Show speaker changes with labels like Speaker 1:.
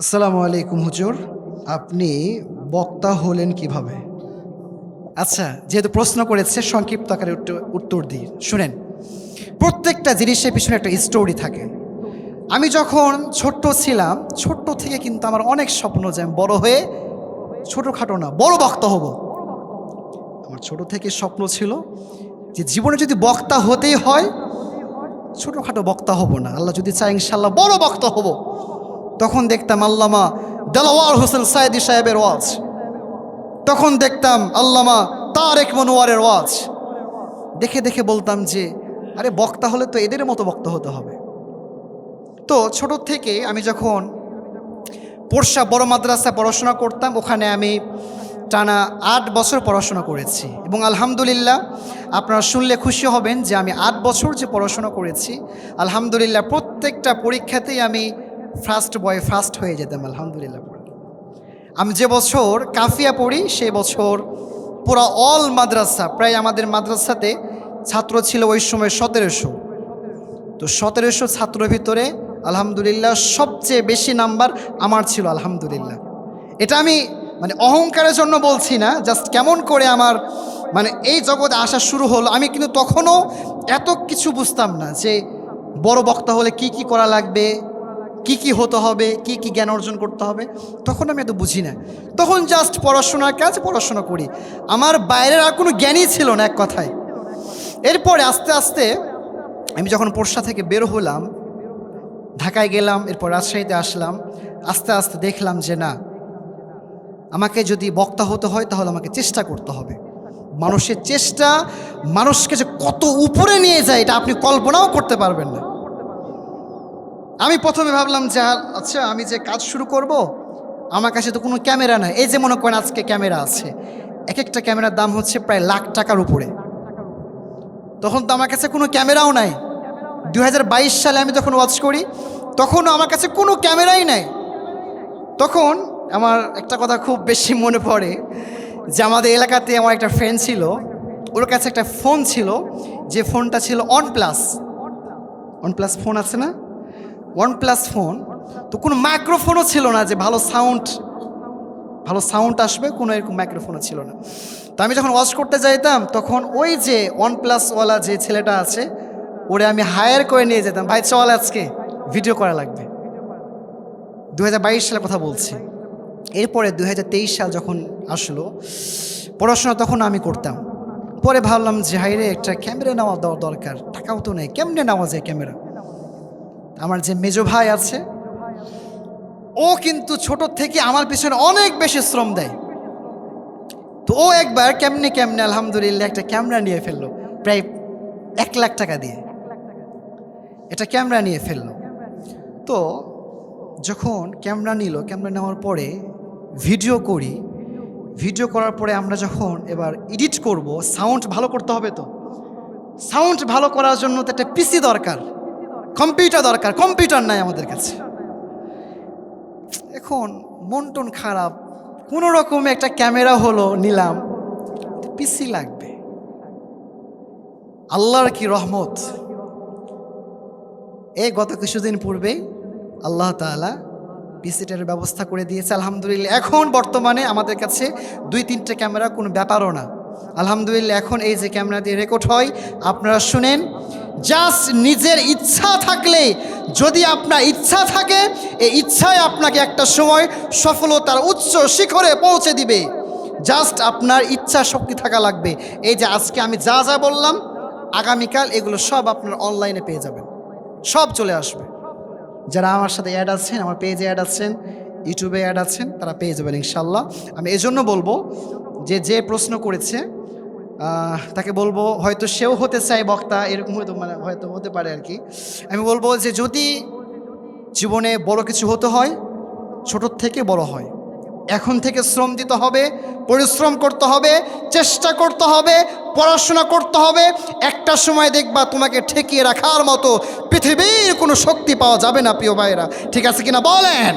Speaker 1: আসসালামু আলাইকুম হুজুর। আপনি বক্তা হলেন কিভাবে? আচ্ছা, যেহেতু প্রশ্ন করেছে সংক্ষিপ্ত আকারে উত্তর দিই। শুনেন, প্রত্যেকটা জিনিসের পিছনে একটা স্টোরি থাকে। আমি যখন ছোট্ট ছিলাম, ছোট্ট থেকে কিন্তু আমার অনেক স্বপ্ন যে আমি বড় হয়ে ছোটখাটো না, বড় বক্তা হব। আমার ছোট থেকে স্বপ্ন ছিল যে জীবনে যদি বক্তা হতেই হয়, ছোটখাটো বক্তা হব না। আল্লাহ যদি চায় ইনশাআল্লাহ বড় বক্তা হব। তখন দেখতাম আল্লামা দেলাওয়ার হোসেন সাইদি সাহেবের ওয়াজ, তখন দেখতাম আল্লামা তারেক মনোয়ারের ওয়াজ। দেখে দেখে বলতাম যে আরে বক্তা হলে তো এদের মতো বক্তা হতে হবে। তো ছোট থেকে আমি যখন পোরশা বড় মাদ্রাসায় পড়াশোনা করতাম, ওখানে আমি টানা ৮ বছর পড়াশোনা করেছি এবং আলহামদুলিল্লাহ আপনারা শুনলে খুশি হবেন যে আমি ৮ বছর যে পড়াশোনা করেছি, আলহামদুলিল্লাহ প্রত্যেকটা পরীক্ষাতেই আমি ফার্স্ট হয়ে যেতাম আলহামদুলিল্লাহ। আমি যে বছর কাফিয়া পড়ি সেই বছর পুরা অল মাদ্রাসা, প্রায় আমাদের মাদ্রাসাতে ছাত্র ছিল ওই সময় ১৭০০। তো ১৭০০ ছাত্রের ভিতরে আলহামদুলিল্লাহ সবচেয়ে বেশি নাম্বার আমার ছিল আলহামদুলিল্লাহ। এটা আমি অহংকারের জন্য বলছি না, জাস্ট কেমন করে আমার এই জগতে আসা শুরু হলো। আমি কিন্তু তখনও এত কিছু বুঝতাম না যে বড় বক্তা হলে কি কি করা লাগবে, কি কি হতে হবে, কি কি জ্ঞান অর্জন করতে হবে, তখন আমি এত বুঝি না। তখন জাস্ট পড়াশোনার কাজ, পড়াশোনা করি। আমার বাইরের আর কোনো জ্ঞানই ছিল না এক কথায়। এরপরে আস্তে আস্তে আমি যখন পোরশা থেকে বের হলাম, ঢাকায় গেলাম, এরপর রাজশাহীতে আসলাম, আস্তে আস্তে দেখলাম যে না, আমাকে যদি বক্তা হতে হয় তাহলে আমাকে চেষ্টা করতে হবে। মানুষের চেষ্টা মানুষকে যে কত উপরে নিয়ে যায় এটা আপনি কল্পনাও করতে পারবেন না। আমি প্রথমে ভাবলাম যে আচ্ছা, আমি যে কাজ শুরু করব, আমার কাছে তো কোনো ক্যামেরা নাই। এই যে মনে করেন আজকে ক্যামেরা আছে, এক একটা ক্যামেরার দাম হচ্ছে প্রায় লাখ টাকার উপরে। তখন তো আমার কাছে কোনো ক্যামেরাও নাই। ২০২২ সালে আমি যখন ওয়াচ করি, তখনও আমার কাছে কোনো ক্যামেরাই নাই। তখন আমার একটা কথা খুব বেশি মনে পড়ে যে আমাদের এলাকাতে আমার একটা ফ্রেন্ড ছিল, ওর কাছে একটা ফোন ছিল, যে ফোনটা ছিল ওয়ান প্লাস ফোন আছে না, OnePlus ফোন। তো কোনো মাইক্রোফোনও ছিল না যে ভালো সাউন্ড আসবে, কোনো এরকম মাইক্রোফোনও ছিল না। তো আমি যখন ওয়াচ করতে যাইতাম, তখন ওই যে OnePlus-ওয়ালা যে ছেলেটা আছে, ওরে আমি হায়ার করে নিয়ে যেতাম, ভাই চল আজকে ভিডিও করা লাগবে। ২০২২ সালের কথা বলছি। এরপরে ২০২৩ সাল যখন আসলো, পড়াশোনা তখন আমি করতাম। পরে ভাবলাম যে হাইরে একটা ক্যামেরা নেওয়া দরকার, টাকাও তো নেই, কেমনে নেওয়া যায় ক্যামেরা। আমার যে মেজো ভাই আছে, ও কিন্তু ছোট থেকে আমার পিছনে অনেক বেশি শ্রম দেয়। তো ও একবার কেমনে আলহামদুলিল্লাহ একটা ক্যামেরা নিয়ে ফেললো, প্রায় ১ লাখ টাকা দিয়ে এটা ক্যামেরা নিয়ে ফেললো। তো যখন ক্যামেরা নেওয়ার পরে ভিডিও করার পরে আমরা যখন এবার এডিট করব, সাউন্ড ভালো করতে হবে। তো সাউন্ড ভালো করার জন্য তো একটা পিসি দরকার, কম্পিউটার দরকার, কম্পিউটার নাই আমাদের কাছে। এখন মন টন খারাপ, কোনো রকমে একটা ক্যামেরা হলো, নিলাম, পিসি লাগবে। আল্লাহর কি রহমত, এই গত কিছুদিন পূর্বেই আল্লাহ তাআলা পিসিটার ব্যবস্থা করে দিয়েছে আলহামদুলিল্লাহ। এখন বর্তমানে আমাদের কাছে ২-৩টে ক্যামেরা কোনো ব্যাপারও না আলহামদুলিল্লাহ। এখন এই যে ক্যামেরা দিয়ে রেকর্ড হয়, আপনারা শুনেন। জাস্ট নিজের ইচ্ছা থাকলে, যদি আপনার ইচ্ছা থাকে, এই ইচ্ছায় আপনাকে একটা সময় সফলতার উচ্চ শিখরে পৌঁছে দিবে। জাস্ট আপনার ইচ্ছা শক্তি থাকা লাগবে। এই যে আজকে আমি যা যা বললাম, আগামীকাল এগুলো সব আপনার অনলাইনে পেয়ে যাবেন, সব চলে আসবে। যারা আমার সাথে অ্যাড আছেন, আমার পেজে অ্যাড আছেন, ইউটিউবে অ্যাড আছেন, তারা পেয়ে যাবেন ইনশাল্লাহ। আমি এজন্য বলবো যে প্রশ্ন করেছে তাকে বলবো, হয়তো সেও হতে চায় বক্তা, এরকম হয়তো হতে পারে আর কি। আমি বলবো যে যদি জীবনে বড় কিছু হতে হয়, ছোটোর থেকে বড় হয়, এখন থেকে শ্রম দিতে হবে, পরিশ্রম করতে হবে, চেষ্টা করতে হবে, পড়াশোনা করতে হবে। একটা সময় দেখবা তোমাকে ঠেকিয়ে রাখার মতো পৃথিবীর কোনো শক্তি পাওয়া যাবে না প্রিয় ভাইরা। ঠিক আছে কিনা বলেন?